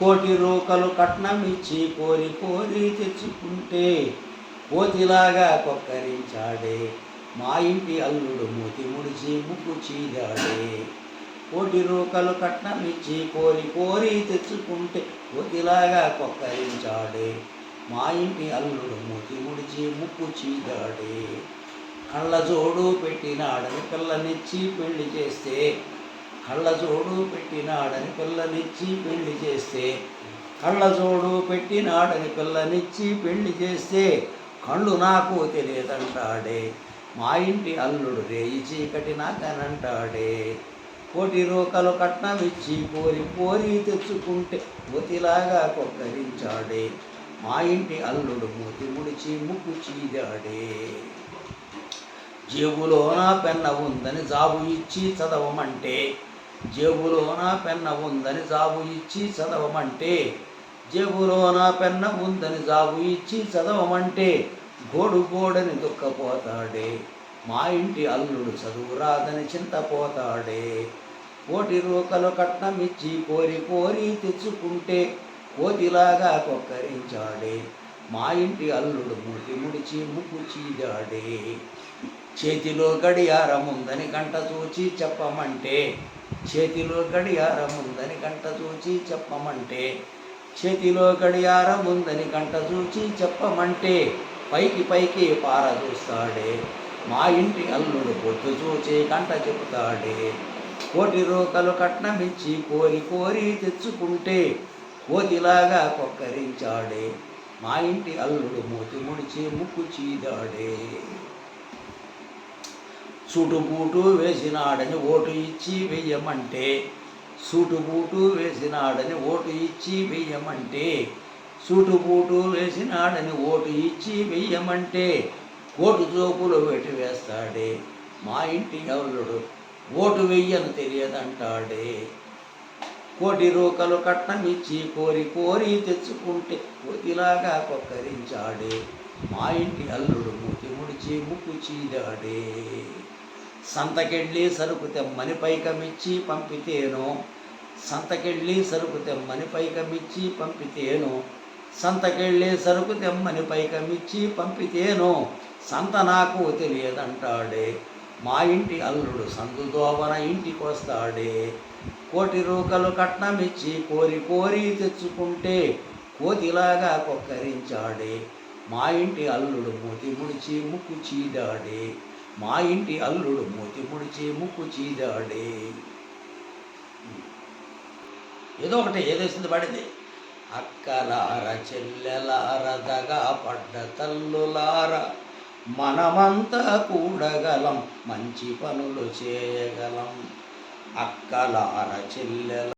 కోటి రూకలు కట్నమిచ్చి కోరి కోరి తెచ్చుకుంటే కోతిలాగా కొక్కరించాడే మా ఇంటి అల్లుడు మూతి ముడిచి ముక్కు చీదాడే. కోటి రూకలు కట్నమిచ్చి కోరి కోరి తెచ్చుకుంటే కోతిలాగా కొక్కరించాడే మా ఇంటి అల్లుడు మూతి ముడిచి ముక్కు చీదాడే. కళ్ళజోడు పెట్టినాడని పిల్లనిచ్చి పెళ్లి చేస్తే కళ్ళజోడు పెట్టినాడని పిల్లనిచ్చి పెళ్లి చేస్తే కళ్ళజోడు పెట్టినాడని పిల్లనిచ్చి పెళ్లి చేస్తే కళ్ళు నాకు తెలియదంటాడే మా ఇంటి అల్లుడు రేయి చీకటి నాకనంటాడే. కోటి రూకలు కట్నమిచ్చి కోరి కోరి తెచ్చుకుంటే కోతిలాగా కొక్కరించాడే మా ఇంటి అల్లుడు మూతి ముడిచి ముక్కు చీదాడే. జేబులోన పెన్న ఉందని జాబు ఇచ్చి చదవమంటే జేబులోన పెన్న ఉందని జాబు ఇచ్చి చదవమంటే జేబులోన పెన్న ఉందని జాబు ఇచ్చి చదవమంటే గోడు గోడని దుఃఖపోతాడే మా ఇంటి అల్లుడు చదువు రాదని చింతపోతాడే. కోటి రూకలు కట్నమిచ్చి కోరి కోరి తెచ్చుకుంటే కోతిలాగా కొక్కరించాడే మా ఇంటి అల్లుడు మూతి ముడిచి ముక్కు చీదాడే. చేతిలో గడియారం ఉందని గంట చూచి చెప్పమంటే చేతిలో గడియారం ఉందని గంట చూచి చెప్పమంటే చేతిలో గడియారం ఉందని గంట చూచి చెప్పమంటే పైకి పైకి పార చూస్తాడే మా ఇంటి అల్లుడు పొద్దు చూచి గంట చెబుతాడే. కోటి రూకలు కట్నమిచ్చి కోరి కోరి తెచ్చుకుంటే కోతిలాగా కొక్కరించాడే మా ఇంటి అల్లుడు మూతి ముడిచి ముక్కు చీదాడే. సూటుబూటు వేసినాడని ఓటు ఇచ్చి వెయ్యమంటే సూటుబూటు వేసినాడని ఓటు ఇచ్చి వెయ్యమంటే సూటుబూటు వేసినాడని ఓటు ఇచ్చి వెయ్యమంటే కోటు జోపులు పెట్టి వేస్తాడే మా ఇంటి అల్లుడు ఓటు వెయ్యను తెలియదంటాడే. కోటి రూకలు కట్నమిచ్చి కోరి కోరి తెచ్చుకుంటే కోతిలాగా కొక్కరించాడే మా ఇంటి అల్లుడు మూతి ముడిచి ముక్కు చీదాడే. సంతకెళ్ళి సరుకు తెమ్మని పైకమిచ్చి పంపితేను సంతకెళ్ళి సరుకు తెమ్మని పైకమిచ్చి పంపితేను సంతకెళ్ళి సరుకు తెమ్మని పైకమిచ్చి పంపితేను సంత నాకు తెలియదంటాడే మా ఇంటి అల్లుడు సందుదోవన ఇంటికొస్తాడే. కోటి రూకలు కట్నమిచ్చి కోరి కోరి తెచ్చుకుంటే కోతిలాగా కొక్కరించాడే మా ఇంటి అల్లుడు మూతి ముడిచి ముక్కు చీదాడే మా ఇంటి అల్లుడు మూతి ముడిచి ముక్కు చీదాడే. ఏదో ఒకటి ఏదేసింది పడింది. అక్కలార చెల్లెలార దగా పడ్డ తల్లులార మనమంతా కూడగలం మంచి పనులు చేయగలం. అక్కలార చెల్లెల